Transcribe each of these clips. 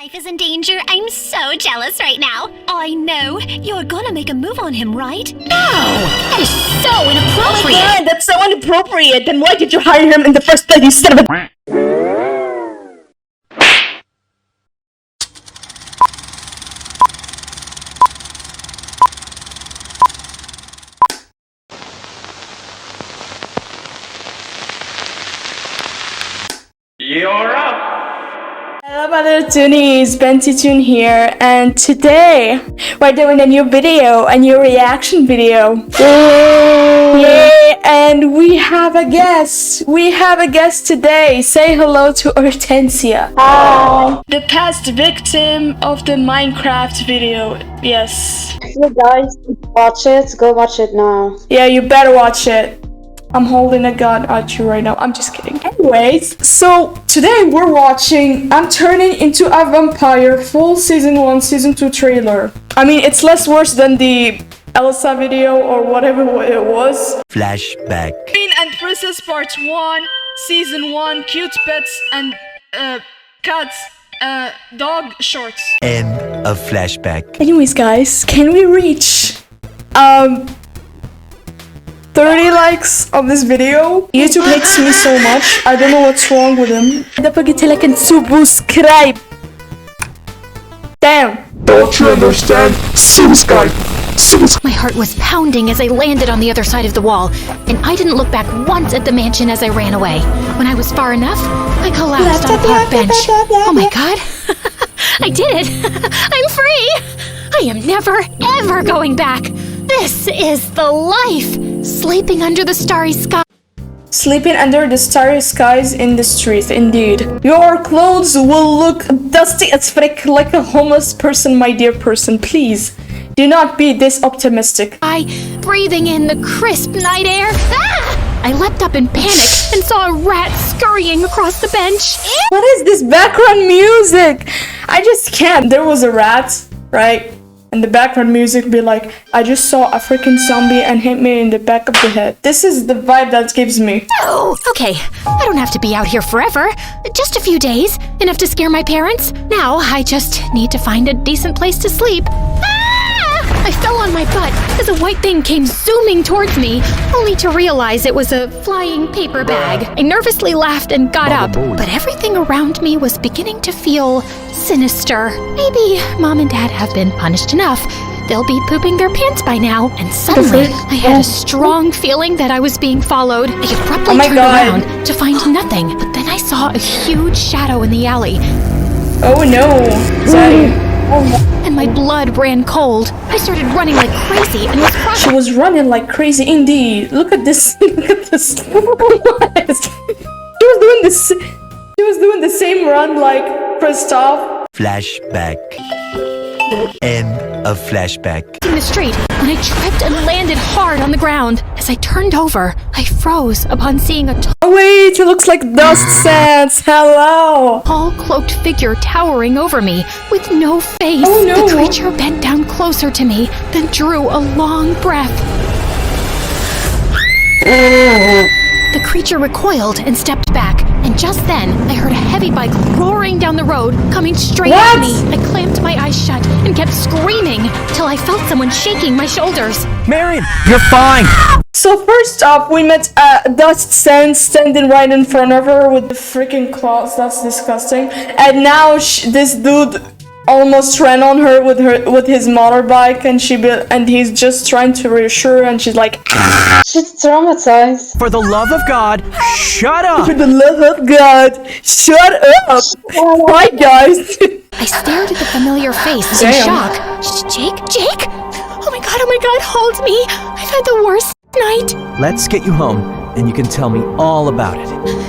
life is in danger. I'm so jealous right now. I know. You're gonna make a move on him, right? No! That is so inappropriate! Oh my god, that's so inappropriate! Then why did you hire him in the first place instead of a— You're up! Hello other toonies, Bentytoon here, and today we're doing a new video, a new reaction video. Yay! And we have a guest. We have a guest today. Say hello to Hortensia. Hi. The past victim of the Minecraft video. Yes. You guys watch it. Go watch it now. Yeah, you better watch it. I'm holding a gun at you right now. I'm just kidding. Anyways, so today we're watching I'm Turning into a Vampire full season 1, season 2 trailer. I mean, it's less worse than the Elsa video or whatever it was. Flashback. Queen and Princess Part 1, season 1, cute pets and cats, dog shorts. End of flashback. Anyways, guys, can we reach 30 likes on this video? YouTube hates me so much. I don't know what's wrong with him. Don't forget to like and subscribe. Damn. Don't you understand? Subscribe. My heart was pounding as I landed on the other side of the wall, and I didn't look back once at the mansion as I ran away. When I was far enough, I collapsed on a park bench. Oh my god. I did it. I'm free. I am never, ever going back. This is the life. Sleeping under the starry sky. Sleeping under the starry skies in the street, indeed. Your clothes will look dusty as frick like a homeless person, my dear person. Please, do not be this optimistic. Breathing in the crisp night air. Ah! I leapt up in panic and saw a rat scurrying across the bench. What is this background music? I just can't. There was a rat, right? And the background music be like, I just saw a freaking zombie and hit me in the back of the head. This is the vibe that gives me. Oh, okay. I don't have to be out here forever. Just a few days. Enough to scare my parents. Now I just need to find a decent place to sleep. Ah! I fell on my butt as a white thing came zooming towards me, only to realize it was a flying paper bag. I nervously laughed and got up, but everything around me was beginning to feel sinister. Maybe Mom and Dad have been punished enough. They'll be pooping their pants by now. And suddenly, I had a strong feeling that I was being followed. I abruptly turned around to find nothing, but then I saw a huge shadow in the alley. Oh no, Zaddy. And my blood ran cold. I started running like crazy and was crying. She was running like crazy indeed. Look at this. Look at this. She was doing this. She was doing the same run like Kristoff. Flashback. End of flashback. In the street when I tripped and landed hard on the ground. As I turned over, I froze upon seeing a Oh wait, it looks like Dust Sands. Hello. tall, cloaked figure towering over me with no face. Oh no. The creature bent down closer to me, then drew a long breath. The creature recoiled and stepped back, and just then, I heard a heavy bike roaring down the road, coming straight at me. I clamped my eyes shut and kept screaming till I felt someone shaking my shoulders. Marion, you're fine. So first up, we met Dust Sands standing right in front of her with the freaking claws. That's disgusting. And now this dude almost ran on her with his motorbike, and he's just trying to reassure her, and she's like, She's traumatized. For the love of God, shut up. for the love of God, shut up. Hi guys. I stared at the familiar face in shock. Jake? Oh my god, hold me. I've had the worst night. Let's get you home, and you can tell me all about it.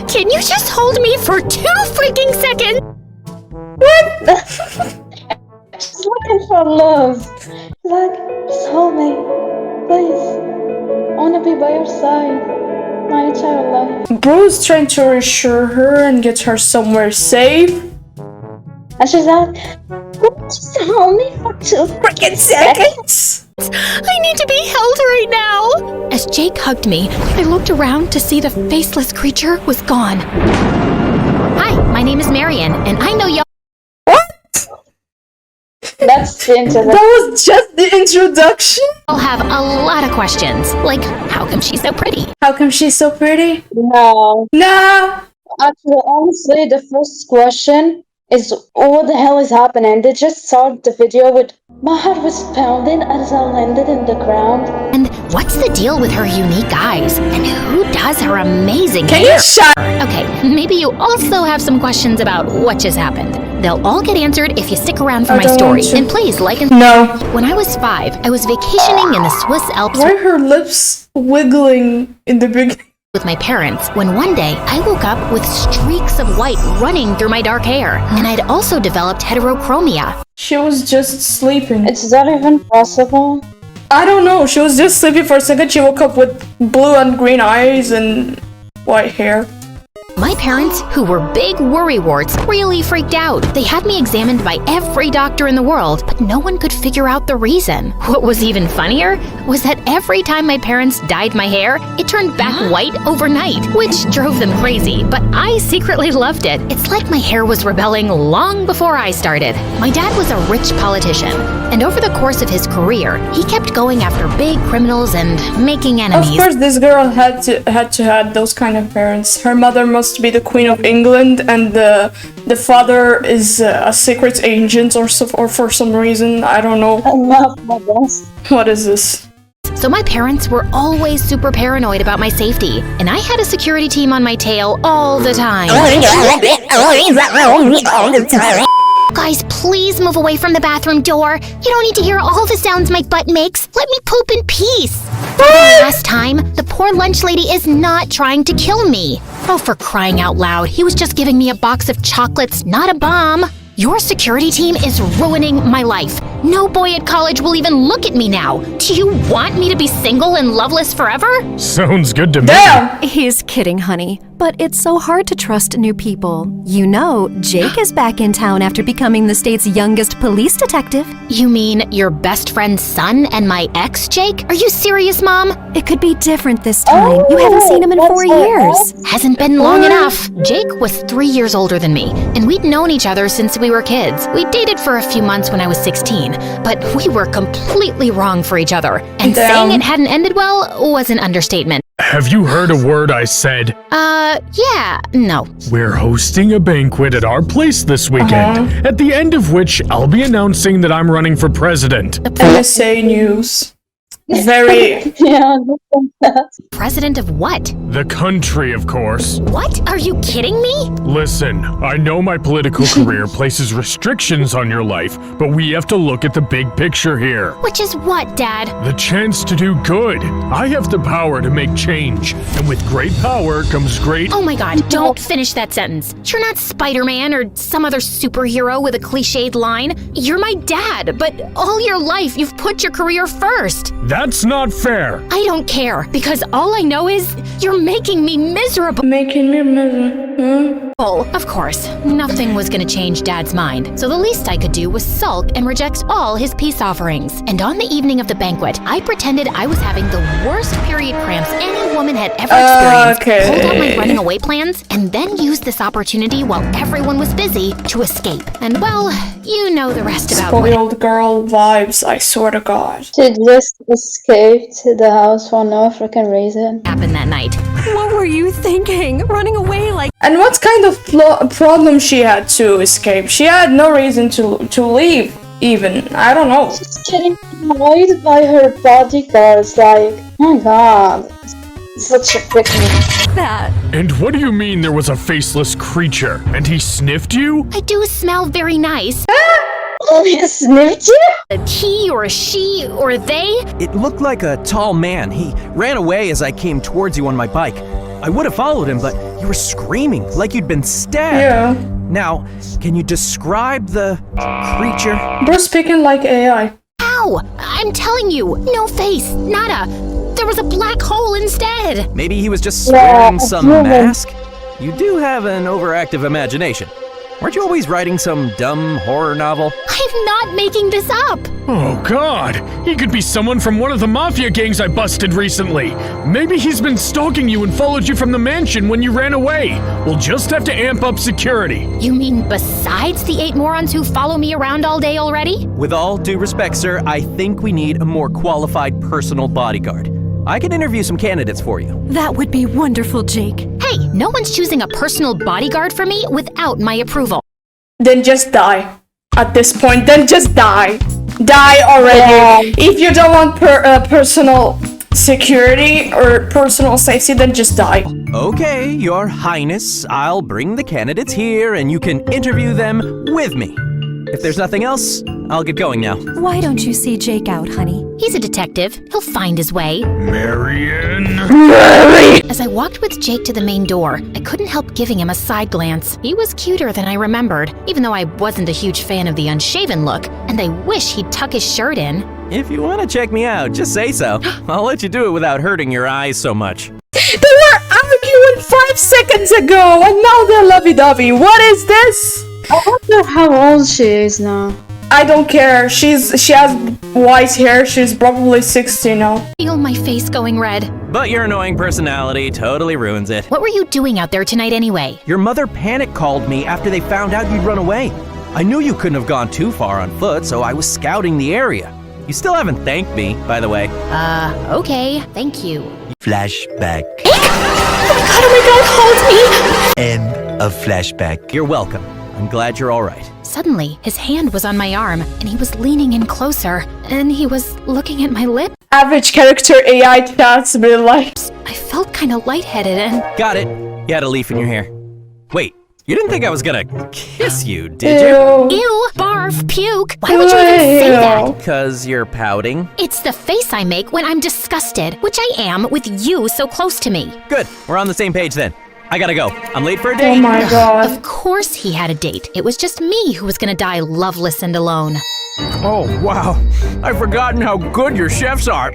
Can you just hold me for 2 freaking seconds? She's looking for love. Like, just hold me. Please. I wanna be by your side. My entire life. Bro's trying to reassure her and get her somewhere safe. And she's like, just hold me for 2 freaking seconds. I need to be held right now. As Jake hugged me, I looked around to see the faceless creature was gone. Hi, my name is Marion, and I know y'all. What? That's the introduction. That was just the introduction? I'll have a lot of questions, like how come she's so pretty? How come she's so pretty? No. No! Actually, honestly, the first question is what the hell is happening? They just started the video with my heart was pounding as I landed in the ground. And what's the deal with her unique eyes? And who does her amazing Can hair? you shut? Okay, maybe you also have some questions about what just happened. They'll all get answered if you stick around for I my don't story. want to. And please like and No. When I was 5, I was vacationing in the Swiss Alps Why are her lips wiggling in the beginning? with my parents when one day I woke up with streaks of white running through my dark hair. And I'd also developed heterochromia. She was just sleeping. Is that even possible? I don't know. She was just sleeping for a second. She woke up with blue and green eyes and white hair. My parents, who were big worrywarts, really freaked out. They had me examined by every doctor in the world, but no one could figure out the reason. What was even funnier was that every time my parents dyed my hair, it turned back white overnight, which drove them crazy, but I secretly loved it. It's like my hair was rebelling long before I started. My dad was a rich politician, and over the course of his career, he kept going after big criminals and making enemies. Of course, this girl had to have those kind of parents. Her mother must be the Queen of England, and the father is a secret agent or for some reason. I don't know. I'm not my best. What is this? So my parents were always super paranoid about my safety, and I had a security team on my tail all the time. Guys, please move away from the bathroom door. You don't need to hear all the sounds my butt makes. Let me poop in peace. For the last time, the poor lunch lady is not trying to kill me. Oh, for crying out loud, he was just giving me a box of chocolates, not a bomb. Your security team is ruining my life. No boy at college will even look at me now. Do you want me to be single and loveless forever? Sounds good to me. Damn! He's kidding, honey. But it's so hard to trust new people. You know, Jake is back in town after becoming the state's youngest police detective. You mean your best friend's son and my ex, Jake? Are you serious, Mom? It could be different this time. You haven't seen him in 4 years. Hasn't been long enough. Jake was 3 years older than me, and we'd known each other since we were kids. We dated for a few months when I was 16, but we were completely wrong for each other. And saying it hadn't ended well was an understatement. Have you heard a word I said? Yeah, no. We're hosting a banquet at our place this weekend, at the end of which I'll be announcing that I'm running for president. MSA news. Very. Yeah, President of what? The country, of course. What? Are you kidding me? Listen, I know my political career places restrictions on your life, but we have to look at the big picture here. Which is what, Dad? The chance to do good. I have the power to make change, and with great power comes great... Oh my god, don't finish that sentence. You're not Spider-Man or some other superhero with a cliched line. You're my dad, but all your life you've put your career first. That's not fair. I don't care, because all I know is you're making me miserable. Making me miserable. Of course, nothing was gonna change Dad's mind, so the least I could do was sulk and reject all his peace offerings. And on the evening of the banquet, I pretended I was having the worst period cramps any woman had ever experienced, pulled out my running away plans, and then used this opportunity while everyone was busy to escape. And well, you know the rest about what Spoiled girl vibes, I swear to God. She just escaped the house for no freaking reason. happened that night. What were you thinking? Running away like... And what kind of problem she had to escape? She had no reason to leave, even. I don't know. She's getting annoyed by her bodyguards, like, oh my god. Such a freaking... that? And what do you mean there was a faceless creature, and he sniffed you? I do smell very nice. Oh, he sniffed you? A he or a she or they? It looked like a tall man. He ran away as I came towards you on my bike. I would have followed him, but you were screaming like you'd been stabbed. Yeah. Now, can you describe the creature? Bro speaking like AI. Ow! I'm telling you, no face, nada. There was a black hole instead. Maybe he was just Yeah, wearing some human. mask? You do have an overactive imagination. Weren't you always writing some dumb horror novel? I'm not making this up. Oh god, he could be someone from one of the mafia gangs I busted recently. Maybe he's been stalking you and followed you from the mansion when you ran away. We'll just have to amp up security. You mean besides the 8 morons who follow me around all day already? With all due respect, sir, I think we need a more qualified personal bodyguard. I can interview some candidates for you. That would be wonderful, Jake. Hey, no one's choosing a personal bodyguard for me without my approval. Then just die. At this point, then just die. Die already. If you don't want personal security or personal safety, then just die. Okay, Your Highness, I'll bring the candidates here and you can interview them with me. If there's nothing else, I'll get going now. Why don't you see Jake out, honey? He's a detective. He'll find his way. Marion. As I walked with Jake to the main door, I couldn't help giving him a side glance. He was cuter than I remembered, even though I wasn't a huge fan of the unshaven look, and I wish he'd tuck his shirt in. If you want to check me out, just say so. I'll let you do it without hurting your eyes so much. They were arguing 5 seconds ago, and now they're lovey-dovey. What is this? I wonder how old she is now. I don't care. She has white hair. She's probably 60 now. Feel my face going red. But your annoying personality totally ruins it. What were you doing out there tonight anyway? Your mother panic called me after they found out you'd run away. I knew you couldn't have gone too far on foot, so I was scouting the area. You still haven't thanked me, by the way. Okay, thank you. Flashback. Oh my god, hold me! End of flashback. You're welcome. I'm glad you're all right. Suddenly, his hand was on my arm, and he was leaning in closer, and he was looking at my lip. Average character AI chats real life. I felt kind of lightheaded and... Got it. You had a leaf in your hair. Wait, you didn't think I was gonna kiss you, did you? Ew. Ew, barf, puke. Why would you even say that? Because you're pouting. It's the face I make when I'm disgusted, which I am with you so close to me. Good, we're on the same page then. I gotta go. I'm late for a Oh date. my god. Of course he had a date. It was just me who was gonna die loveless and alone. Oh, wow. I've forgotten how good your chefs are.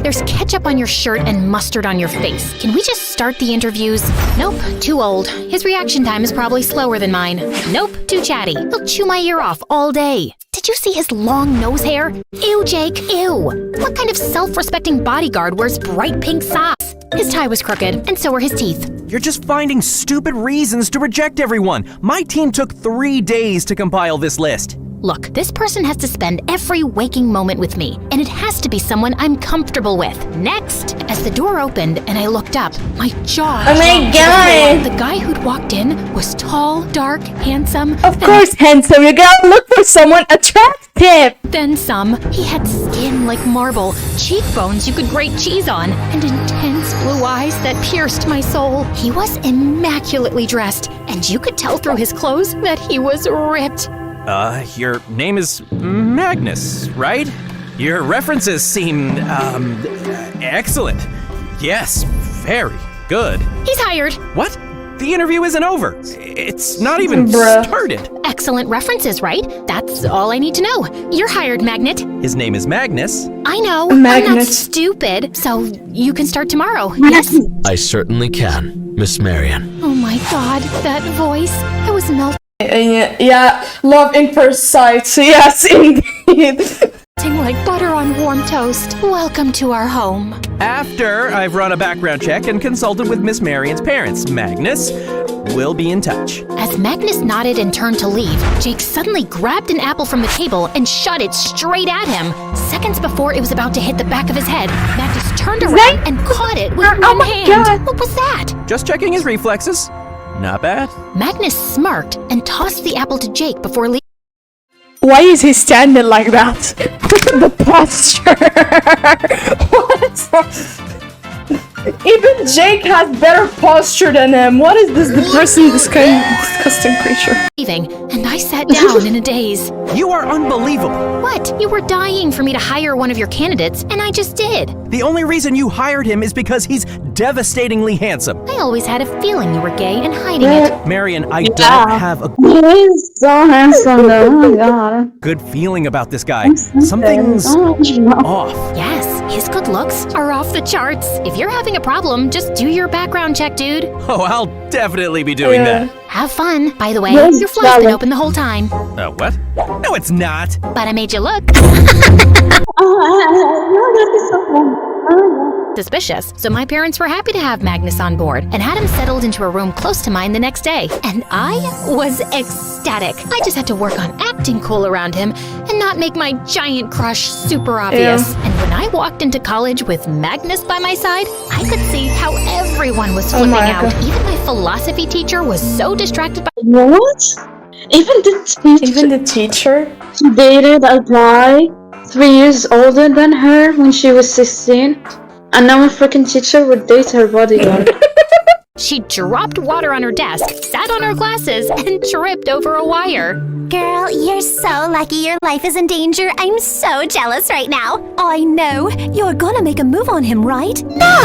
There's ketchup on your shirt and mustard on your face. Can we just start the interviews? Nope, too old. His reaction time is probably slower than mine. Nope, too chatty. He'll chew my ear off all day. Did you see his long nose hair? Ew, Jake, ew. What kind of self-respecting bodyguard wears bright pink socks? His tie was crooked, and so were his teeth. You're just finding stupid reasons to reject everyone. My team took 3 days to compile this list. Look, this person has to spend every waking moment with me, and it has to be someone I'm comfortable with. Next! As the door opened and I looked up, my jaw Oh my dropped to the god. floor. The guy who'd walked in was tall, dark, handsome, Of course, handsome. You gotta look for someone attractive. then some. He had skin like marble, cheekbones you could grate cheese on, and intense blue eyes that pierced my soul. He was immaculately dressed, and you could tell through his clothes that he was ripped. Your name is Magnus, right? Your references seem, excellent. Yes, very good. He's hired. What? The interview isn't over. It's not even Bruh. started. Excellent references, right? That's all I need to know. You're hired, Magnet. His name is Magnus. I know. I'm Magnet. not stupid, so you can start tomorrow. Yes? I certainly can, Miss Marion. Oh my god, that voice. I was melting Yeah, love in first sight. Yes, indeed. like butter on warm toast. Welcome to our home. After I've run a background check and consulted with Miss Marion's parents, Magnus will be in touch. As Magnus nodded and turned to leave, Jake suddenly grabbed an apple from the table and shot it straight at him. Seconds before it was about to hit the back of his head, Magnus turned around and caught it with Oh one my hand. God. What was that? Just checking his reflexes. Not bad. Magnus smirked and tossed the apple to Jake before leaving. Why is he standing like that? The posture. What? Even Jake has better posture than him. What is this depressing, disgusting creature? And I sat down in a daze. You are unbelievable. What? You were dying for me to hire one of your candidates, and I just did. The only reason you hired him is because he's devastatingly handsome. I always had a feeling you were gay and hiding it. Marion, I don't have a He's so handsome though. Oh my god. good feeling about this guy. Something's Oh, off. Yes, his good looks are off the charts. If you're having having a problem, just do your background check, dude. Oh, I'll definitely be doing that. Have fun. By the way, Yes, your flow's been darling. open the whole time. What? No, it's not. But I made you look No, that is so fun. suspicious. So my parents were happy to have Magnus on board and had him settled into a room close to mine the next day. And I was ecstatic. I just had to work on acting cool around him and not make my giant crush super obvious. And when I walked into college with Magnus by my side, I could see how everyone was flipping my out. God. Even my philosophy teacher was so distracted by What? Even the teacher Even the teacher? dated a guy 3 years older than her when she was 16, and now a freaking teacher would date her bodyguard. She dropped water on her desk, sat on her glasses, and tripped over a wire. Girl, you're so lucky your life is in danger. I'm so jealous right now. I know. You're gonna make a move on him, right? No!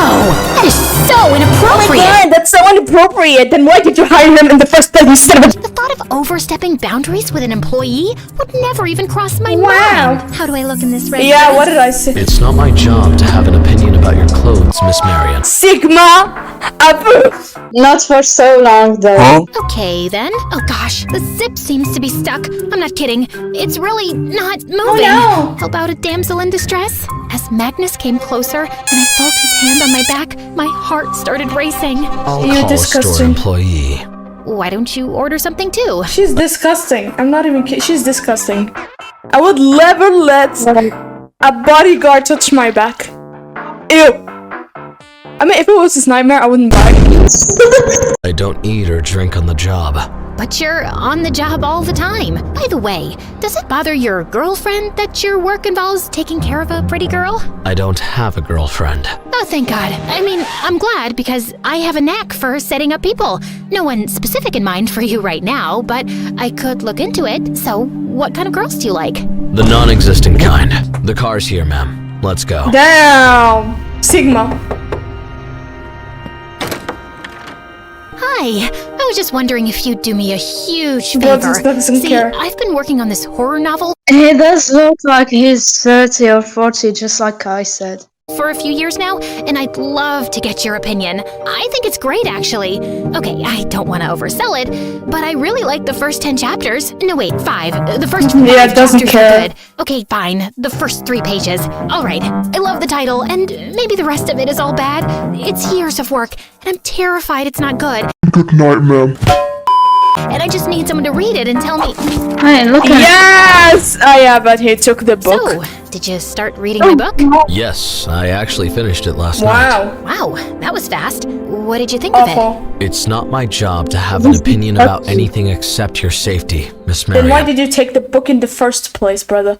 That is so inappropriate! that's so inappropriate. Then why did you hire him in the first place instead of... The thought of overstepping boundaries with an employee would never even cross my Wow. mind. How do I look in this red Yeah, dress? what did I say? It's not my job to have an opinion about your clothes, Miss Marion. Sigma! Approve! Not for so long, though. Okay, then. Oh gosh, the zip seems to be stuck. I'm not kidding. It's really not moving. no. How about a damsel in distress? As Magnus came closer and I felt his hand on my back, my heart started racing. I'll You're call a store disgusting. employee. Why don't you order something too? She's disgusting. I'm not even kidding. She's disgusting. I would never let a bodyguard touch my back. Ew. I mean, if it was his nightmare, I wouldn't buy it. I don't eat or drink on the job. But you're on the job all the time. By the way, does it bother your girlfriend that your work involves taking care of a pretty girl? I don't have a girlfriend. Oh, thank God. I mean, I'm glad because I have a knack for setting up people. No one specific in mind for you right now, but I could look into it. So, what kind of girls do you like? The non-existent kind. The car's here, ma'am. Let's go. Damn. Sigma. Hi. I was just wondering if you'd do me a huge What favor. doesn't See, care? I've been working on this horror novel He does look like he's 30 or 40, just like I said. for a few years now, and I'd love to get your opinion. I think it's great, actually. Okay, I don't want to oversell it, but I really like the first 10 chapters. No, wait, 5. The first 5 Yeah, it doesn't chapters care. are good. Okay, fine. The first 3 pages. All right. I love the title, and maybe the rest of it is all bad. It's years of work, and I'm terrified it's not good. Good night, ma'am. And I just need someone to read it and tell me. Hey, look at Yes! Oh yeah, but he took the book. So, did you start reading my book? Yes, I actually finished it last night. Wow. Wow, that was fast. What did you think of it? Awful. It's not my job to have an opinion about anything except your safety, Miss Then why Marion. did you take the book in the first place, brother?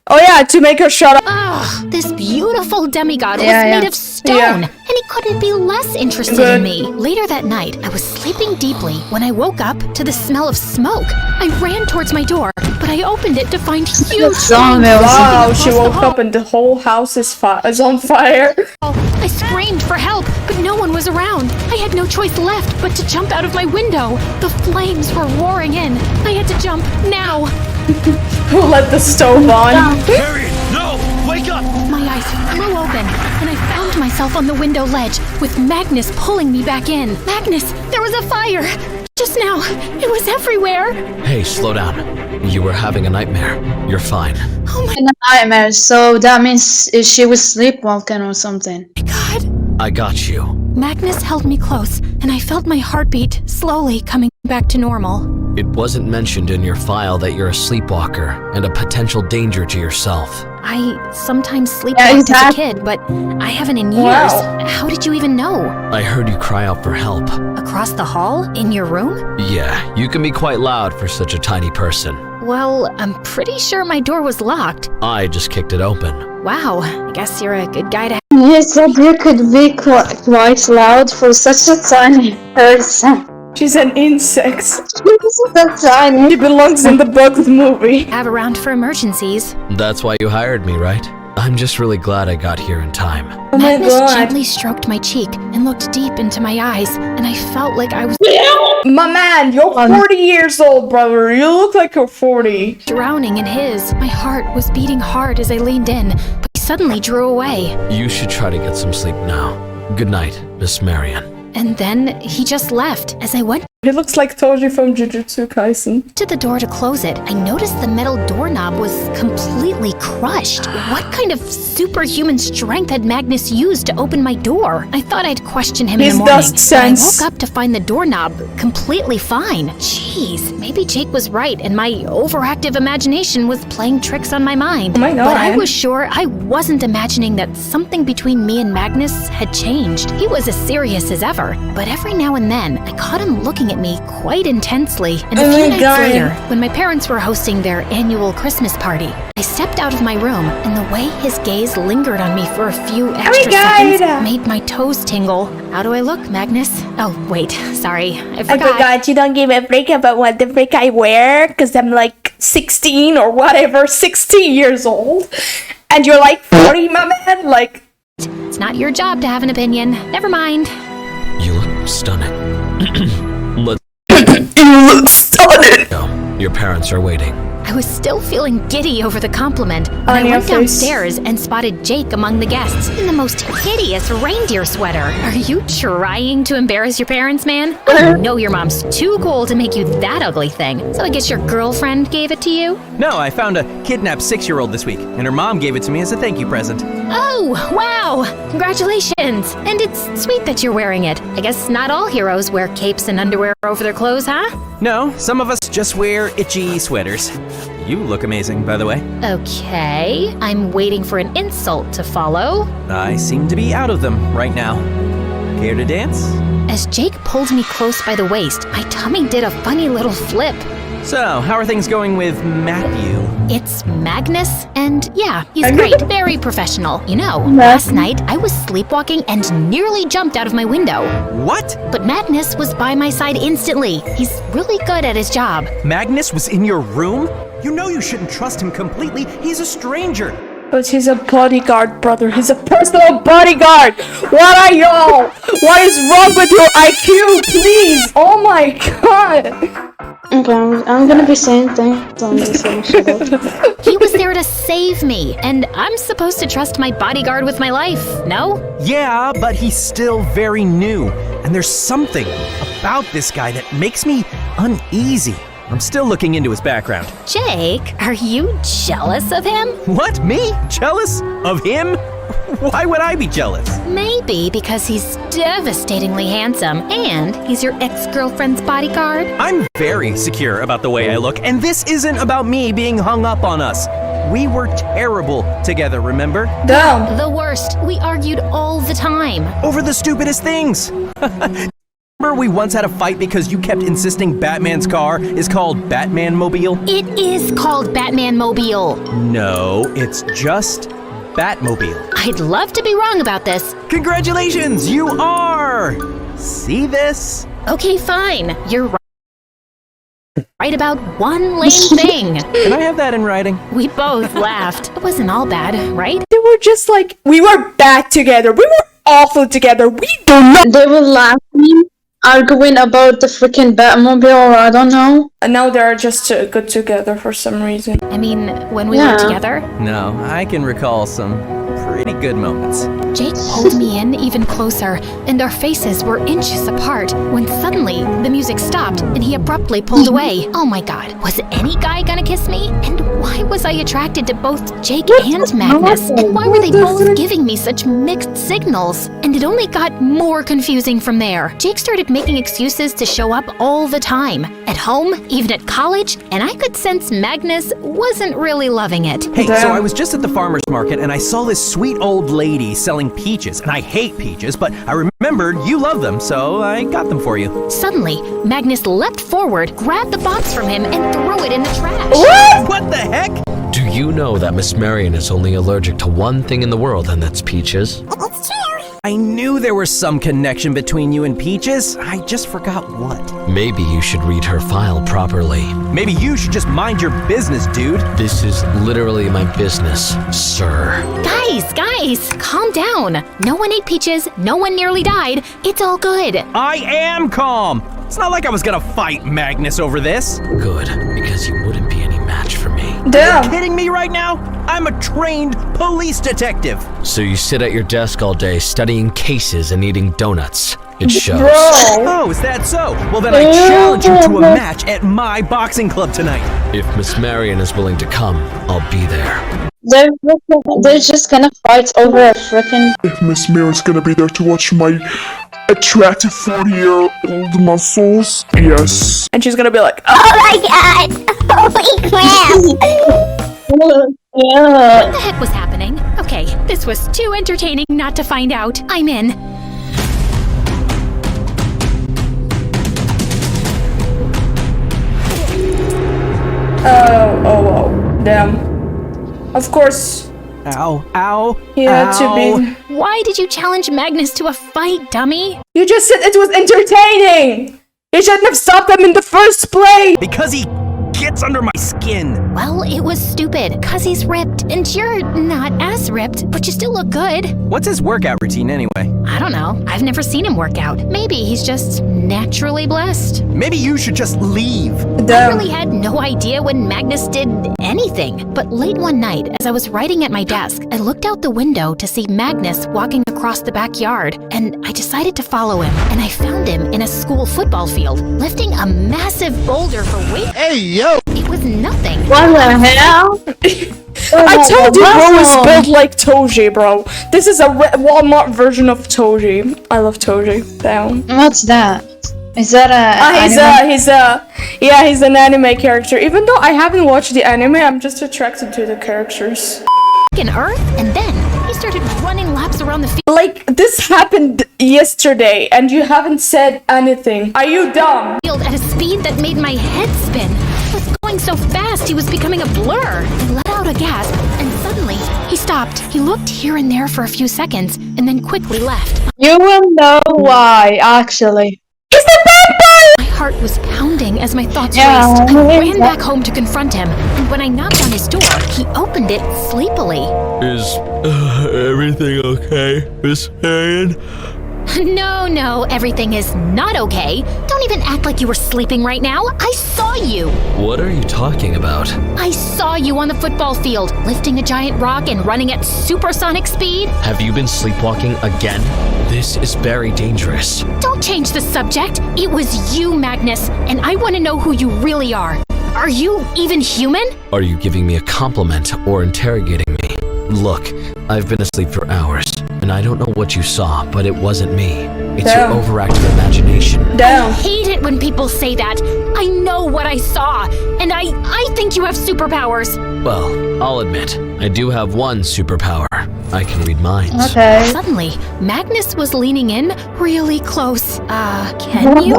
Oh yeah, to make her shut up. Oh, this beautiful demigod was Yeah, yeah. made of stone, Yeah. and he couldn't be less interested Good. in me. Later that night, I was sleeping deeply when I woke up to the smell of smoke. I ran towards my door, but I opened it to find huge flames Wow, across she the woke hall. up and the whole house is on fire. I screamed for help, but no one was around. I had no choice left but to jump out of my window. The flames were roaring in. I had to jump now. Who let the stove on? Marion, no! Wake up! My eyes flew open, and I found myself on the window ledge with Magnus pulling me back in. Magnus, there was a fire! Just now, it was everywhere! Hey, slow down. You were having a nightmare. You're fine. Oh my in a nightmare, so that means she was sleepwalking or something. God! I got you. Magnus held me close, and I felt my heartbeat slowly coming back to normal. It wasn't mentioned in your file that you're a sleepwalker and a potential danger to yourself. I sometimes sleepwalked Yeah, as a exactly. kid, but I haven't in years. Wow. How did you even know? I heard you cry out for help. Across the hall? In your room? Yeah, you can be quite loud for such a tiny person. Well, I'm pretty sure my door was locked. I just kicked it open. Wow, I guess you're a good guy to He said you could be quite loud for such a tiny person. She's an insect. So tiny. She belongs in the Bugs movie. have around for emergencies. That's why you hired me, right? I'm just really glad I got here in time. Oh my Magnus god. gently stroked my cheek and looked deep into my eyes, and I felt like I was My man, you're 40 years old, brother. You look like you're 40. drowning in his. My heart was beating hard as I leaned in, but he suddenly drew away. You should try to get some sleep now. Good night, Miss Marion. And then he just left. As I went He looks like Toji from Jujutsu Kaisen. to the door to close it, I noticed the metal doorknob was completely crushed. What kind of superhuman strength had Magnus used to open my door? I thought I'd question him in His the morning. dust but sense. I woke up to find the doorknob completely fine. Jeez, maybe Jake was right and my overactive imagination was playing tricks on my mind. Oh my God. But I was sure I wasn't imagining that something between me and Magnus had changed. He was as serious as ever, but every now and then I caught him looking at me quite intensely. And a Oh few my nights God. later, when my parents were hosting their annual Christmas party, I stepped out of my room, and the way his gaze lingered on me for a few extra God. seconds made my toes tingle. How do I look, Magnus? Oh, wait, sorry, I I forgot. forgot you don't give a freak about what the freak I wear because I'm like 16 or whatever, 16 years old. And you're like 40, my man? Like, It's not your job to have an opinion. Never mind. You look stunning. Let's you look stunning. go. Your parents are waiting. I was still feeling giddy over the compliment when On I your went face. downstairs and spotted Jake among the guests in the most hideous reindeer sweater. Are you trying to embarrass your parents, man? I know your mom's too cool to make you that ugly thing, so I guess your girlfriend gave it to you? No, I found a kidnapped 6-year-old this week, and her mom gave it to me as a thank you present. Oh, wow! Congratulations! And it's sweet that you're wearing it. I guess not all heroes wear capes and underwear over their clothes, huh? No, some of us just wear itchy sweaters. You look amazing, by the way. Okay, I'm waiting for an insult to follow. I seem to be out of them right now. Care to dance? As Jake pulled me close by the waist, my tummy did a funny little flip. So, how are things going with Matthew? It's Magnus, and yeah, he's Magnus? great, very professional. You know, last night I was sleepwalking and nearly jumped out of my window. What? But Magnus was by my side instantly. He's really good at his job. Magnus was in your room? You know you shouldn't trust him completely. He's a stranger. But he's a bodyguard, brother. He's a personal bodyguard. What are y'all? What is wrong with your IQ, please? Oh my god. Okay, I'm gonna be saying things on this episode. He was there to save me, and I'm supposed to trust my bodyguard with my life, no? Yeah, but he's still very new. And there's something about this guy that makes me uneasy. I'm still looking into his background. Jake, are you jealous of him? What, me? Jealous? Of him? Why would I be jealous? Maybe because he's devastatingly handsome, and he's your ex-girlfriend's bodyguard. I'm very secure about the way I look, and this isn't about me being hung up on us. We were terrible together, remember? Damn. The worst. We argued all the time. Over the stupidest things. Remember we once had a fight because you kept insisting Batman's car is called Batman-mobile? It is called Batman-mobile. No, it's just Batmobile. I'd love to be wrong about this. Congratulations, you are! See this? Okay, fine. You're right about one lame thing. Can I have that in writing? We both laughed. It wasn't all bad, right? They were just like, we were bad together. We were awful together. We do not. They were laughing, arguing about the freaking Batmobile, or I don't know. And now they're just good together for some reason. I mean, when we were Yeah. together, No, I can recall some pretty good moments. Jake pulled me in even closer, and our faces were inches apart when suddenly the music stopped and he abruptly pulled away. Oh my god, was any guy gonna kiss me? And why was I attracted to both Jake and Magnus? And why were they both giving me such mixed signals? And it only got more confusing from there. Jake started making excuses to show up all the time. At home, even at college, and I could sense Magnus wasn't really loving it. Hey, so Damn. I was just at the farmer's market and I saw this sweet old lady selling peaches. And I hate peaches, but I remembered you love them, so I got them for you. Suddenly, Magnus leapt forward, grabbed the box from him, and threw it in the trash. What the heck? Do you know that Miss Marion is only allergic to one thing in the world, and that's peaches? I knew there was some connection between you and Peaches. I just forgot what. Maybe you should read her file properly. Maybe you should just mind your business, dude. This is literally my business, sir. Guys, calm down. No one ate peaches, no one nearly died. It's all good. I am calm. It's not like I was gonna fight Magnus over this. Good, because you wouldn't be any match for me. Damn. Kidding me right now? I'm a trained police detective. So you sit at your desk all day studying cases and eating donuts. It shows. Bro. Oh, is that so? Well, then I challenge you to a match at my boxing club tonight. If Miss Marion is willing to come, I'll be there. They're just gonna fight over a freaking. If Miss Mirren's gonna be there to watch my attractive 40-year-old muscles, yes. And she's gonna be like, Oh my god! Holy crap! Yeah. What the heck was happening? Okay, this was too entertaining not to find out. I'm in. oh, damn. Of course, Ow, ow, he had to ow. be. Why did you challenge Magnus to a fight, dummy? You just said it was entertaining! You shouldn't have stopped him in the first place! Because he gets under my skin. Well, it was stupid, cause he's ripped, and you're not as ripped, but you still look good. What's his workout routine anyway? I don't know. I've never seen him work out. Maybe he's just naturally blessed. Maybe you should just leave. I Damn. really had no idea when Magnus did anything. But late one night, as I was writing at my desk, I looked out the window to see Magnus walking across the backyard, and I decided to follow him. And I found him in a school football field, lifting a massive boulder for weight. Hey, yo! It was nothing. What the hell? I told you bro is Muscle. built like Toji, bro. This is a Walmart version of Toji. I love Toji. Damn. What's that? Is that He's an anime character. Even though I haven't watched the anime, I'm just attracted to the characters. In Earth, and then he started running laps around the field. Like, this happened yesterday, and you haven't said anything. Are you dumb? At a speed that made my head spin. He was going so fast, he was becoming a blur. I let out a gasp, and suddenly, he stopped. He looked here and there for a few seconds, and then quickly left. You will know why, actually. My heart was pounding as my thoughts Yeah, raced. I ran yeah. back home to confront him, and when I knocked on his door, he opened it sleepily. Is everything okay, Miss Marion? No, everything is not okay. Don't even act like you were sleeping right now. I saw you. What are you talking about? I saw you on the football field, lifting a giant rock and running at supersonic speed. Have you been sleepwalking again? This is very dangerous. Don't change the subject. It was you, Magnus, and I want to know who you really are. Are you even human? Are you giving me a compliment or interrogating me? Look, I've been asleep for hours, and I don't know what you saw, but it wasn't me. It's Damn. your overactive imagination. I Damn. hate it when people say that. I know what I saw, and I think you have superpowers. Well, I'll admit, I do have one superpower. I can read minds. Okay. Suddenly, Magnus was leaning in really close. Can you?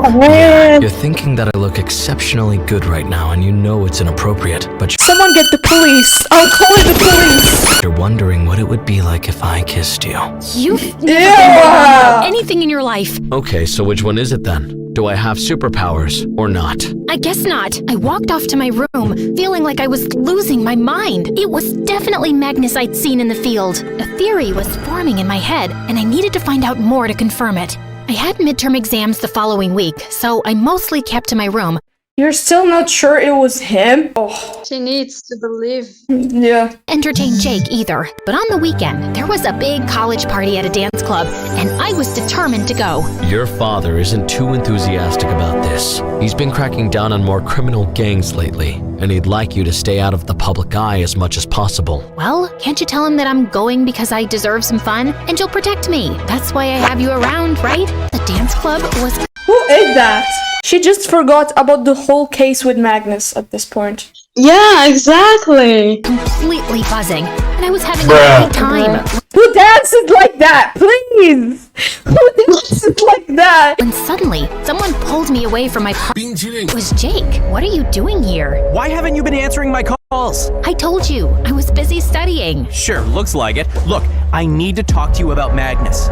You're thinking that I look exceptionally good right now, and you know it's inappropriate, but Someone get the police. I'll call it the police. you're wondering what it would be like if I kissed you. You've never Yeah. been wrong about anything in your life. Okay, so which one is it then? Do I have superpowers or not? I guess not. I walked off to my room, feeling like I was losing my mind. It was definitely Magnus I'd seen in the field. A theory was forming in my head, and I needed to find out more to confirm it. I had midterm exams the following week, so I mostly kept to my room. You're still not sure it was him? Oh, She needs to believe. yeah. Entertain Jake either. But on the weekend, there was a big college party at a dance club, and I was determined to go. Your father isn't too enthusiastic about this. He's been cracking down on more criminal gangs lately, and he'd like you to stay out of the public eye as much as possible. Well, can't you tell him that I'm going because I deserve some fun, and you'll protect me? That's why I have you around, right? The dance club was Who is that? She just forgot about the whole case with Magnus at this point. Yeah, exactly. completely buzzing, and I was having a great time. Who dances like that? Please! Who dances like that? When suddenly, someone pulled me away from my party. It was Jake. What are you doing here? Why haven't you been answering my calls? I told you, I was busy studying. Sure, looks like it. Look, I need to talk to you about Magnus.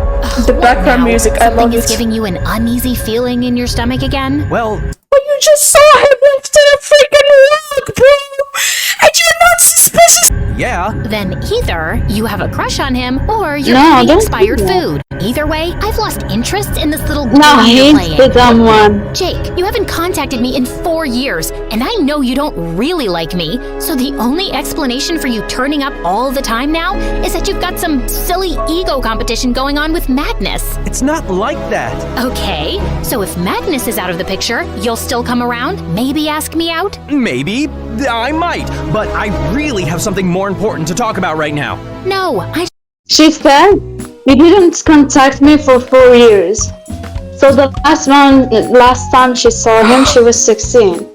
The background music, I love Something is it. giving you an uneasy feeling in your stomach again? Well, But you just saw him next to the freaking rock, bro! And you're not suspicious! yeah. Then either you have a crush on him or you're No, eating don't expired do that. food. Either way, I've lost interest in this little No, game you're he's playing. the dumb one. Jake, you haven't contacted me in 4 years, and I know you don't really like me, so the only explanation for you turning up all the time now is that you've got some silly ego competition going on with Magnus. It's not like that. Okay, so if Magnus is out of the picture, you'll still come around? Maybe ask me out? Maybe. I might. But I really have something more important to talk about right now. No, I She said you didn't contact me for 4 years. So the last time she saw him, she was 16.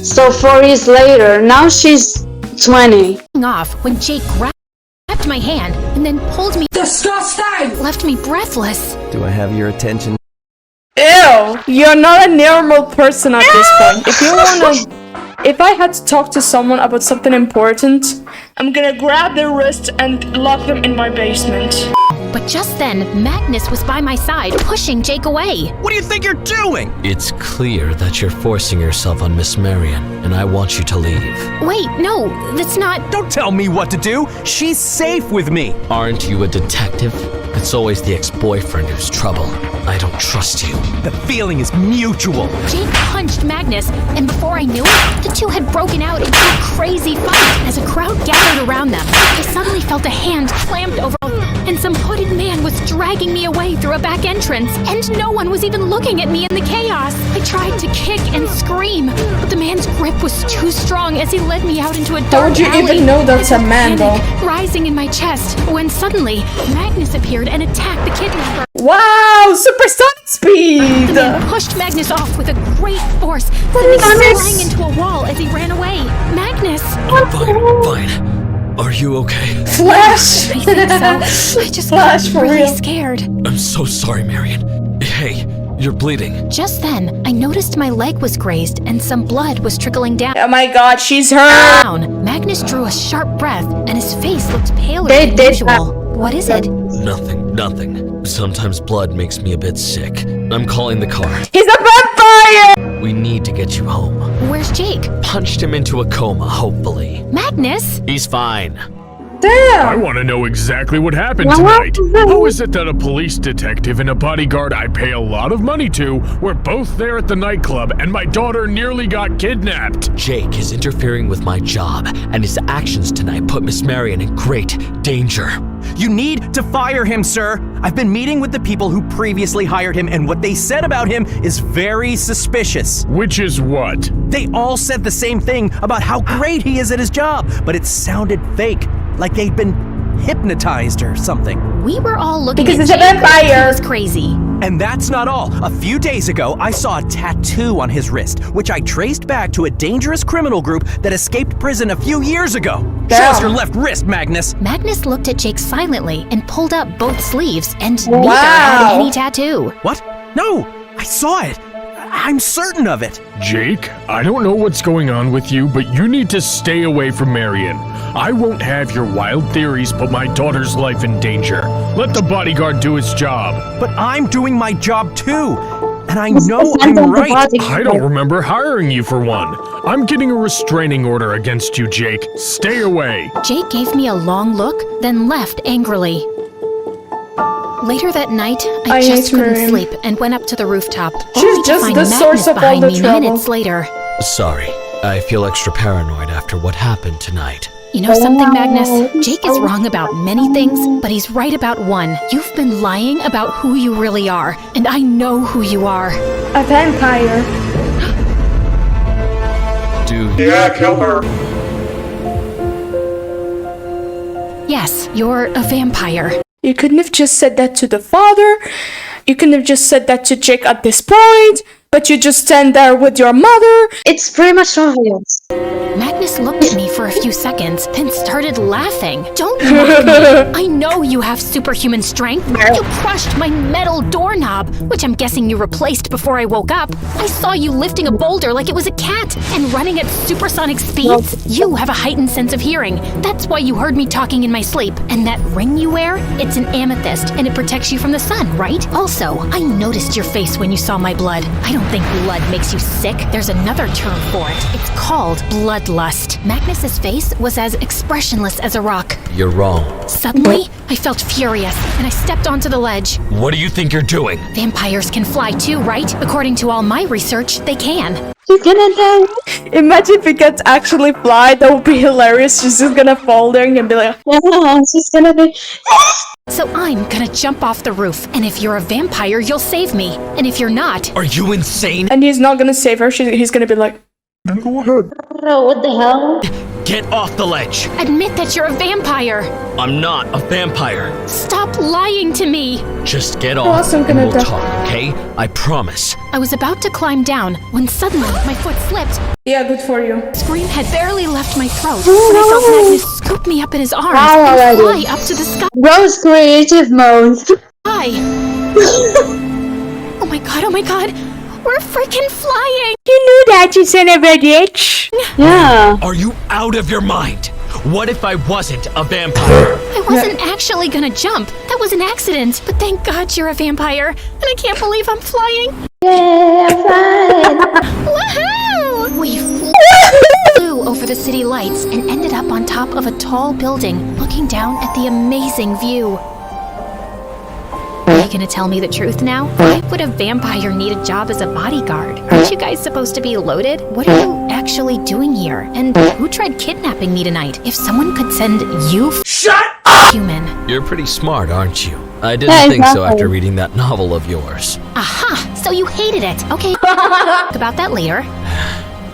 So 4 years later, now she's 20. off when Jake grabbed my hand and then pulled me. Disgusting! Left me breathless. Do I have your attention? Ew! You're not a normal person at this point. If I had to talk to someone about something important, I'm gonna grab their wrist and lock them in my basement. But just then, Magnus was by my side, pushing Jake away. What do you think you're doing? It's clear that you're forcing yourself on Miss Marion, and I want you to leave. Wait, no, that's not. Don't tell me what to do. She's safe with me. Aren't you a detective? It's always the ex-boyfriend who's trouble. I don't trust you. The feeling is mutual. Jake punched Magnus, and before I knew it, the two had broken out into a crazy fight. As a crowd gathered around them, I suddenly felt a hand clamped over, and some hooded man was dragging me away through a back entrance, and no one was even looking at me in the chaos. I tried to kick and scream, but the man's grip was too strong as he led me out into a dark How would you alley. even know that's a man, though? Panic rising in my chest, when suddenly Magnus appeared and attacked the kidnapper. Wow! Supersonic speed! The man pushed Magnus off with a great force, sending him flying into a wall as he ran away. Magnus! I'm fine. Are you okay? Flash! I think so. I just Flash, got for really real. scared. I'm so sorry, Marion. Hey, you're bleeding. Just then, I noticed my leg was grazed and some blood was trickling down. Oh my god, she's hurt! Magnus drew a sharp breath and his face looked paler They than did usual. What is it? Nothing. Sometimes blood makes me a bit sick. I'm calling the car. He's a vampire! We need to get you home. Where's Jake? Punched him into a coma, hopefully. Magnus? He's fine. I Damn! want to know exactly what happened What tonight. happened? How is it that a police detective and a bodyguard I pay a lot of money to were both there at the nightclub and my daughter nearly got kidnapped? Jake is interfering with my job, and his actions tonight put Miss Marion in great danger. You need to fire him, sir. I've been meeting with the people who previously hired him, and what they said about him is very suspicious. Which is what? They all said the same thing about how great he is at his job, but it sounded fake, like they'd been hypnotized or something. We were all looking Because at it's a Jake like he vampire. was crazy. And that's not all. A few days ago, I saw a tattoo on his wrist, which I traced back to a dangerous criminal group that escaped prison a few years ago. Show us your left wrist, Magnus. Magnus looked at Jake silently and pulled up both sleeves, and Wow. neither had any tattoo. What? No, I saw it. I'm certain of it. Jake, I don't know what's going on with you, but you need to stay away from Marion. I won't have your wild theories put my daughter's life in danger. Let the bodyguard do his job. But I'm doing my job too. And I know I'm right. I don't remember hiring you for one. I'm getting a restraining order against you, Jake. Stay away. Jake gave me a long look, then left angrily. Later that night, I just hate couldn't Marion. sleep and went up to the rooftop. She's only to just find the Magnus source of all behind the me trouble. minutes later. Sorry, I feel extra paranoid after what happened tonight. You know something, Magnus? Jake is wrong about many things, but he's right about one. You've been lying about who you really are, and I know who you are. A vampire. Yeah, kill her. Yes, you're a vampire. You couldn't have just said that to the father. You couldn't have just said that to Jake at this point. But you just stand there with your mother. It's pretty much obvious. Magnus looked at me for a few seconds, then started laughing. Don't mock me. I know you have superhuman strength. You crushed my metal doorknob, which I'm guessing you replaced before I woke up. I saw you lifting a boulder like it was a cat and running at supersonic speeds. You have a heightened sense of hearing. That's why you heard me talking in my sleep. And that ring you wear, it's an amethyst, and it protects you from the sun, right? Also, I noticed your face when you saw my blood. I don't think blood makes you sick. There's another term for it. It's called bloodlust. bloodlust. Magnus's face was as expressionless as a rock. You're wrong. Suddenly, I felt furious, and I stepped onto the ledge. What do you think you're doing? Vampires can fly too, right? According to all my research, they can. You're gonna die. Imagine if he could actually fly. That would be hilarious. She's just gonna fall there and be like, Yeah, she's gonna be. So I'm gonna jump off the roof, and if you're a vampire, you'll save me. And if you're not, Are you insane? and he's not gonna save her. He's gonna be like, Then go ahead. Bro, what the hell? Get off the ledge! admit that you're a vampire. I'm not a vampire. Stop lying to me. Just get off also and gonna we'll die. talk, okay? I promise. I was about to climb down when suddenly my foot slipped. yeah, good for you. Scream had barely left my throat when I felt Magnus scoop me up in his arms Wow, and already. fly up to the sky. Bro's creative mode. Oh my god, we're freaking flying! You knew that, you son of a bitch. Yeah. Are you out of your mind? What if I wasn't a vampire? I wasn't actually gonna jump. That was an accident. But thank God you're a vampire. And I can't believe I'm flying. Yeah, fine. Woohoo! We flew over the city lights and ended up on top of a tall building, looking down at the amazing view. Are you gonna tell me the truth now? Why would a vampire need a job as a bodyguard? Aren't you guys supposed to be loaded? What are you actually doing here? And who tried kidnapping me tonight? If someone could send you human. You're pretty smart, aren't you? I didn't Yeah, think so exactly. after reading that novel of yours. Aha! So you hated it. Okay. Talk about that later.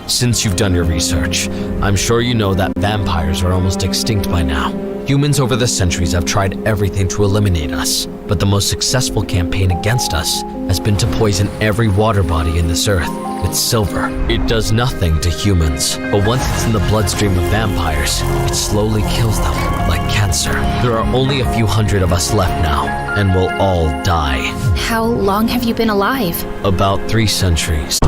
Since you've done your research, I'm sure you know that vampires are almost extinct by now. Humans over the centuries have tried everything to eliminate us, but the most successful campaign against us has been to poison every water body in this earth with silver. It does nothing to humans, but once it's in the bloodstream of vampires, it slowly kills them like cancer. There are only a few hundred of us left now, and we'll all die. How long have you been alive? About 3 centuries.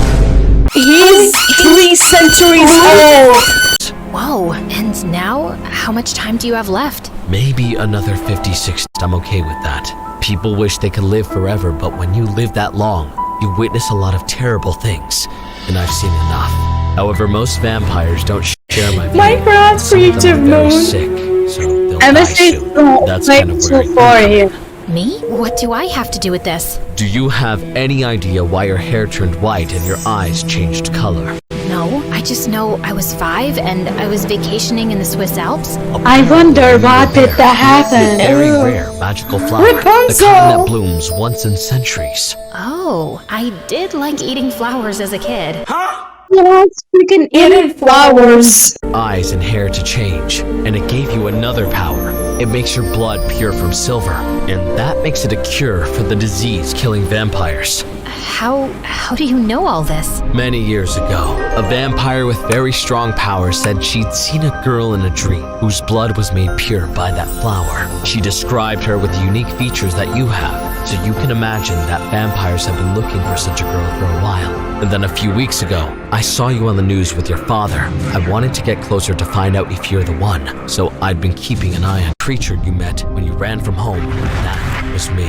He's 3 centuries old. Whoa, and now, how much time do you have left? Maybe another 50, 60. I'm okay with that. People wish they could live forever, but when you live that long, you witness a lot of terrible things, and I've seen enough. However, most vampires don't share my view. Minecraft Some of them creative are very mode. sick, so they'll die MSA soon. That's kind of where for you. Me? What do I have to do with this? Do you have any idea why your hair turned white and your eyes changed color? No, I just know I was 5 and I was vacationing in the Swiss Alps. I wonder what did that happen. Very rare magical flower. The Rapunzel! kind that blooms once in centuries. Oh, I did like eating flowers as a kid. Yeah, it's freaking Eating flowers. Eyes and hair to change, and it gave you another power. It makes your blood pure from silver, and that makes it a cure for the disease killing vampires. How do you know all this? Many years ago, a vampire with very strong powers said she'd seen a girl in a dream whose blood was made pure by that flower. She described her with the unique features that you have, so you can imagine that vampires have been looking for such a girl for a while. And then a few weeks ago, I saw you on the news with your father. I wanted to get closer to find out if you're the one, so I'd been keeping an eye on the creature you met when you ran from home. That was me.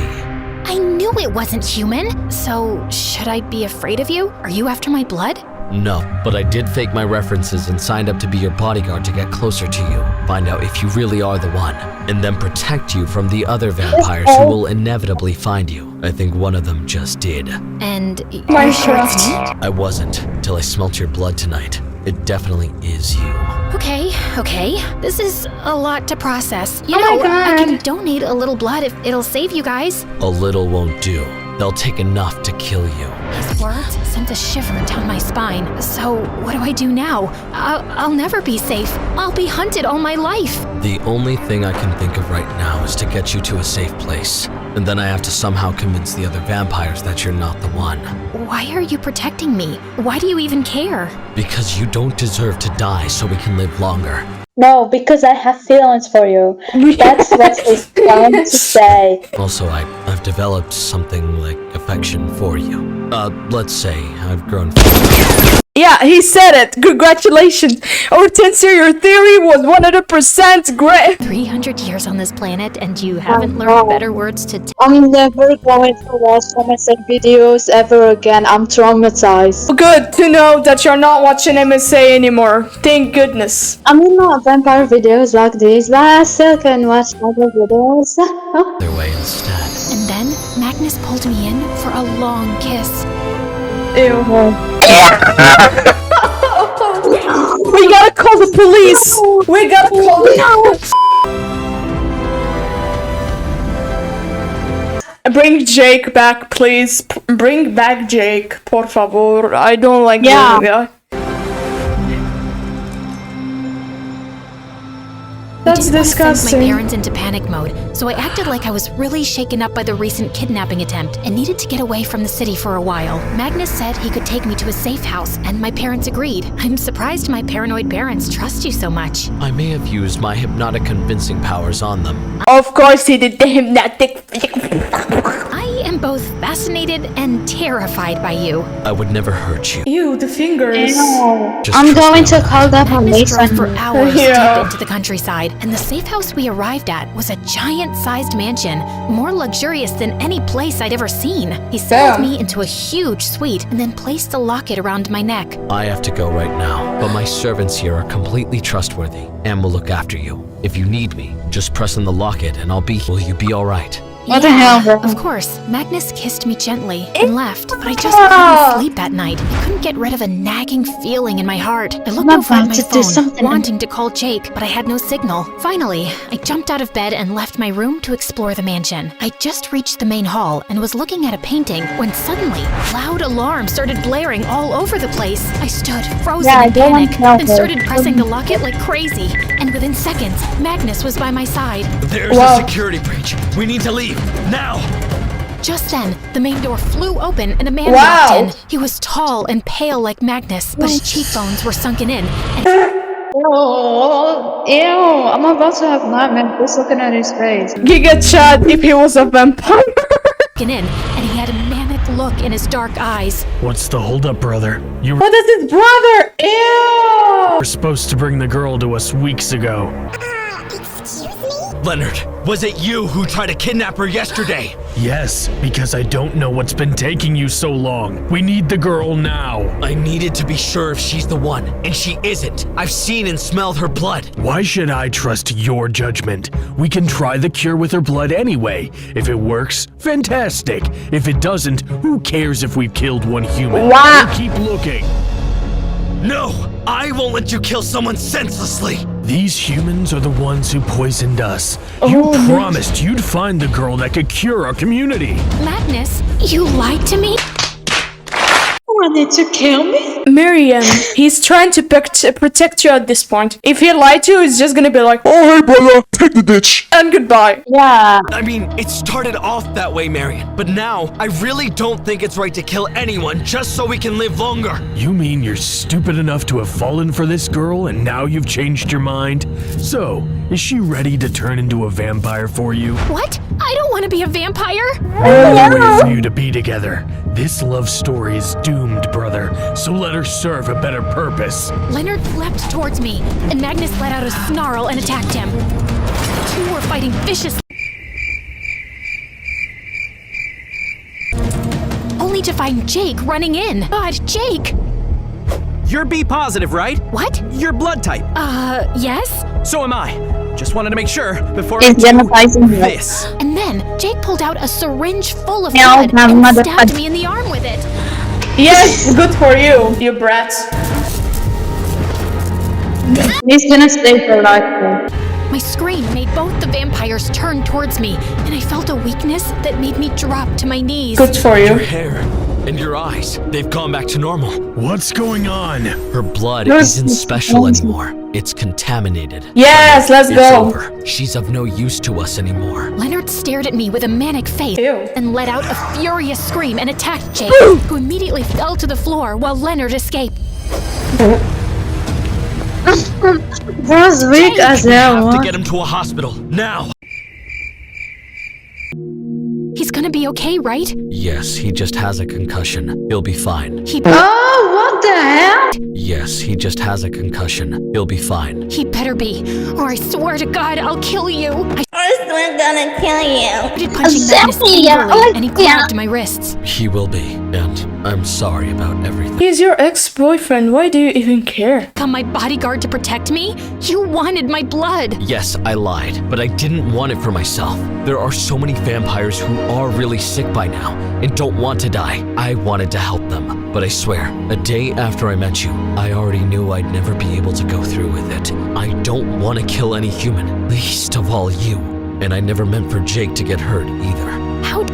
I knew it wasn't human. So, should I be afraid of you? Are you after my blood? No, but I did fake my references and signed up to be your bodyguard to get closer to you, find out if you really are the one, and then protect you from the other vampires who will inevitably find you. I think one of them just did. And you're sure it's me? I wasn't, till I smelt your blood tonight. It definitely is you. Okay. This is a lot to process. You Oh my know, I God. can donate a little blood if it'll save you guys. A little won't do. They'll take enough to kill you. His words sent a shiver down my spine. So, what do I do now? I'll never be safe. I'll be hunted all my life. The only thing I can think of right now is to get you to a safe place. And then I have to somehow convince the other vampires that you're not the one. Why are you protecting me? Why do you even care? Because you don't deserve to die so we can live longer. No, because I have feelings for you. That's what he's trying to say. Also, I've developed something like affection for you. Let's say I've grown. Yeah, he said it. Congratulations. Hortensia, your theory was 100% great. 300 years on this planet and you haven't learned better words to I'm never going to watch MSA videos ever again. I'm traumatized. Good to know that you're not watching MSA anymore. Thank goodness. I mean, not vampire videos like these, but I still can watch other videos. Their way instead. And then Magnus pulled me in for a long kiss. Ew. We gotta call the police. We gotta call the Bring Jake back, please. Bring back Jake, por favor. I don't like Yeah. the guy. That's Didn't want to send disgusting. my parents into panic mode, so I acted like I was really shaken up by the recent kidnapping attempt and needed to get away from the city for a while. Magnus said he could take me to a safe house, and my parents agreed. I'm surprised my paranoid parents trust you so much. I may have used my hypnotic convincing powers on them. Of course he did the hypnotic. I am both fascinated and terrified by you. I would never hurt you. Ew, the fingers. Just I'm trust going me to on that. call the Magnus police drove on for you. hours Yeah. deep into the countryside, and the safe house we arrived at was a giant-sized mansion, more luxurious than any place I'd ever seen. He settled Damn. me into a huge suite and then placed a locket around my neck. I have to go right now, but my servants here are completely trustworthy and will look after you. If you need me, just press on the locket and I'll be. Will you be all right? What the hell, bro? Of course, Magnus kissed me gently and left, but I just couldn't sleep that night. I couldn't get rid of a nagging feeling in my heart. I looked I'm over at about my to do phone, something. wanting to call Jake, but I had no signal. Finally, I jumped out of bed and left my room to explore the mansion. I just reached the main hall and was looking at a painting when suddenly, loud alarms started blaring all over the place. I stood frozen Yeah, in go and panic tell and her. started pressing the locket like crazy. And within seconds, Magnus was by my side. There's Wow. a security breach. We need to leave now. Just then, the main door flew open and a man Wow. walked in. He was tall and pale like Magnus, but his cheekbones were sunken in. And Oh, ew, I'm about to have nightmares just looking at his face. Giga Chad if he was a vampire. and he had a manic look in his dark eyes. What's the holdup, brother? You What is his brother? Ew. were supposed to bring the girl to us weeks ago. Leonard, was it you who tried to kidnap her yesterday? Yes, because I don't know what's been taking you so long. We need the girl now. I needed to be sure if she's the one, and she isn't. I've seen and smelled her blood. Why should I trust your judgment? We can try the cure with her blood anyway. If it works, fantastic. If it doesn't, who cares if we've killed one human? Wow. We'll keep looking. No, I won't let you kill someone senselessly. These humans are the ones who poisoned us. You Oh, promised you'd find the girl that could cure our community. Magnus, you lied to me? Wanted to kill me? Miriam, he's trying to protect you at this point. If he lied to you, he's just gonna be like, oh, Oh, hey, brother, take the ditch. and goodbye. Yeah. I mean, it started off that way, Marion. But now, I really don't think it's right to kill anyone just so we can live longer. You mean you're stupid enough to have fallen for this girl and now you've changed your mind? So, is she ready to turn into a vampire for you? What? I don't want to be a vampire. No way for you to be together. This love story is doomed, brother, so let her serve a better purpose. Leonard leapt towards me, and Magnus let out a snarl and attacked him. The two were fighting viciously, only to find Jake running in. God, Jake! You're B positive, right? What? Your blood type. Yes? So am I. Just wanted to make sure before He's I do genociding me. this. And then Jake pulled out a syringe full of No, blood my and mother- stabbed me in the arm with it. Yes, good for you, you brat. He's gonna stay for life. Though. My scream made both the vampires turn towards me, and I felt a weakness that made me drop to my knees. Good for Your you. hair and your eyes, they've gone back to normal. What's going on? Her blood Yes, isn't it's special awesome. anymore. It's contaminated. Yes, let's It's go. over. She's of no use to us anymore. Leonard stared at me with a manic face Ew. and let out a furious scream and attacked Jake, who immediately fell to the floor while Leonard escaped. Bro's weak as hell. Have to What? get him to a hospital now. He's gonna be okay, right? Yes, he just has a concussion. He'll be fine. He Oh, what the hell? Yes, he just has a concussion. He'll be fine. He better be, or I swear to God, I'll kill you. I'm gonna kill you. I started punching Magnus angrily, and he grabbed my wrists. He will be, and I'm sorry about everything. He's your ex-boyfriend. Why do you even care? Become my bodyguard to protect me? You wanted my blood. Yes, I lied, but I didn't want it for myself. There are so many vampires who are really sick by now and don't want to die. I wanted to help them, but I swear, a day after I met you, I already knew I'd never be able to go through with it. I don't want to kill any human, least of all you. And I never meant for Jake to get hurt either.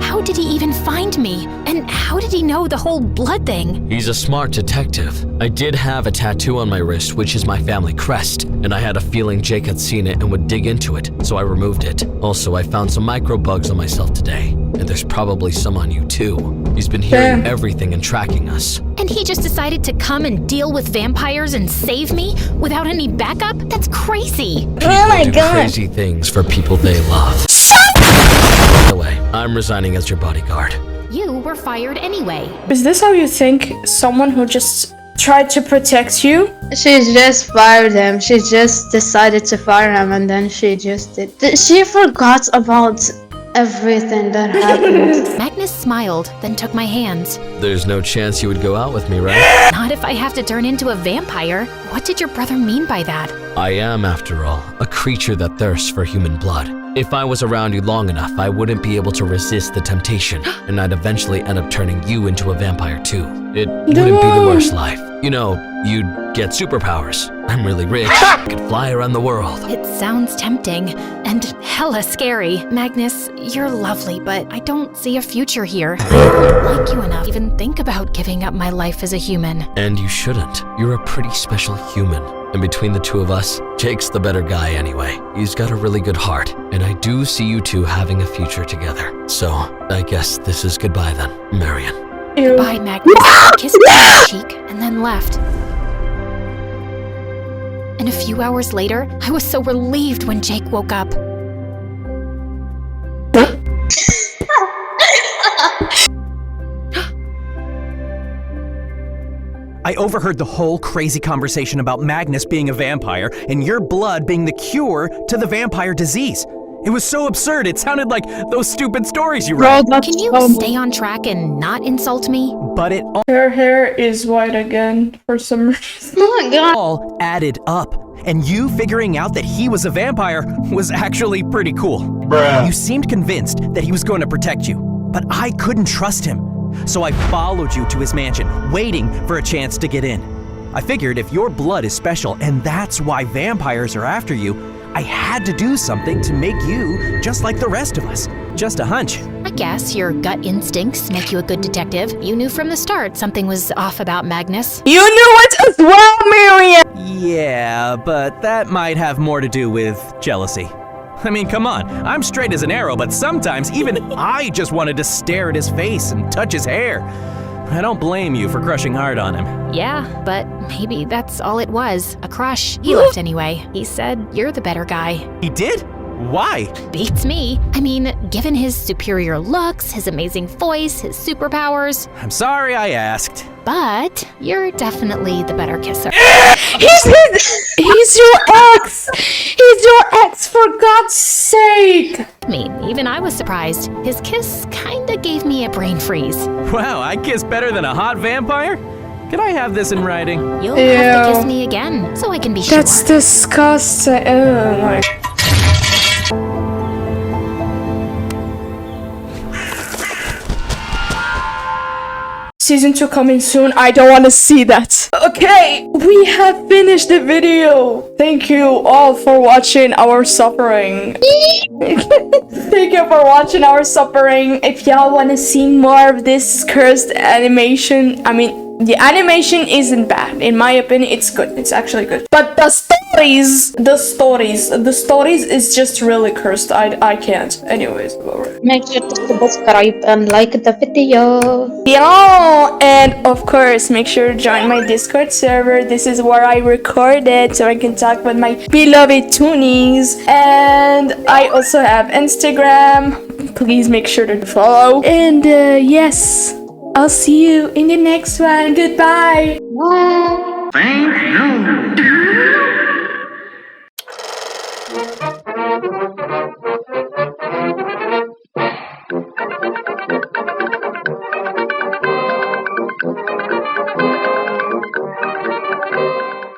How did he even find me? And how did he know the whole blood thing? He's a smart detective. I did have a tattoo on my wrist, which is my family crest, and I had a feeling Jake had seen it and would dig into it, so I removed it. Also, I found some micro bugs on myself today, and there's probably some on you too. He's been hearing everything and tracking us. And he just decided to come and deal with vampires and save me without any backup? That's crazy. People do crazy things for people they love. By the way, I'm resigning as your bodyguard. You were fired anyway. Is this how you think someone who just tried to protect you? She just fired him. She just decided to fire him, and then she just did. She forgot about everything that happened. Magnus smiled, then took my hands. There's no chance you would go out with me, right? Not if I have to turn into a vampire. What did your brother mean by that? I am, after all, a creature that thirsts for human blood. If I was around you long enough, I wouldn't be able to resist the temptation, and I'd eventually end up turning you into a vampire too. It wouldn't be the worst life. You know, you'd get superpowers. I'm really rich. I could fly around the world. It sounds tempting and hella scary. Magnus, you're lovely, but I don't see a future here. I don't like you enough to even think about giving up my life as a human. And you shouldn't. You're a pretty special human. And between the two of us, Jake's the better guy anyway. He's got a really good heart, and I do see you two having a future together. So, I guess this is goodbye then, Marion. Goodbye, Magnus. He kissed me on the cheek and then left. And a few hours later, I was so relieved when Jake woke up. I overheard the whole crazy conversation about Magnus being a vampire and your blood being the cure to the vampire disease. It was so absurd, it sounded like those stupid stories you wrote. Can you stay on track and not insult me? But it Her hair is white again for some reason. Oh my god. all added up. And you figuring out that he was a vampire was actually pretty cool. You seemed convinced that he was going to protect you, but I couldn't trust him. So I followed you to his mansion, waiting for a chance to get in. I figured if your blood is special and that's why vampires are after you, I had to do something to make you just like the rest of us. Just a hunch. I guess your gut instincts make you a good detective. You knew from the start something was off about Magnus. You knew it as well, Marion! Yeah, but that might have more to do with jealousy. I mean, come on, I'm straight as an arrow, but sometimes even I just wanted to stare at his face and touch his hair. I don't blame you for crushing hard on him. Yeah, but maybe that's all it was. A crush. He left anyway. He said you're the better guy. He did? Why? Beats me. I mean, given his superior looks, his amazing voice, his superpowers. I'm sorry I asked. But you're definitely the better kisser. He's your ex! He's your ex, for God's sake! I mean, even I was surprised. His kiss kinda gave me a brain freeze. Wow, I kiss better than a hot vampire? Can I have this in writing? You'll have to kiss me again, so I can be sure. That's disgusting. Oh my. Season 2 coming soon. I don't want to see that. Okay, we have finished the video. Thank you all for watching our suffering. Thank you for watching our suffering. If y'all want to see more of this cursed animation, I mean, the animation isn't bad. In my opinion, it's good. It's actually good. But the stories is just really cursed. I can't. Anyways, Make sure to subscribe and like the video. yeah, and of course, make sure to join my Discord server. This is where I record it, so I can talk with my beloved toonies. And I also have Instagram. Please make sure to follow. And yes, I'll see you in the next one. Goodbye. Bye. you.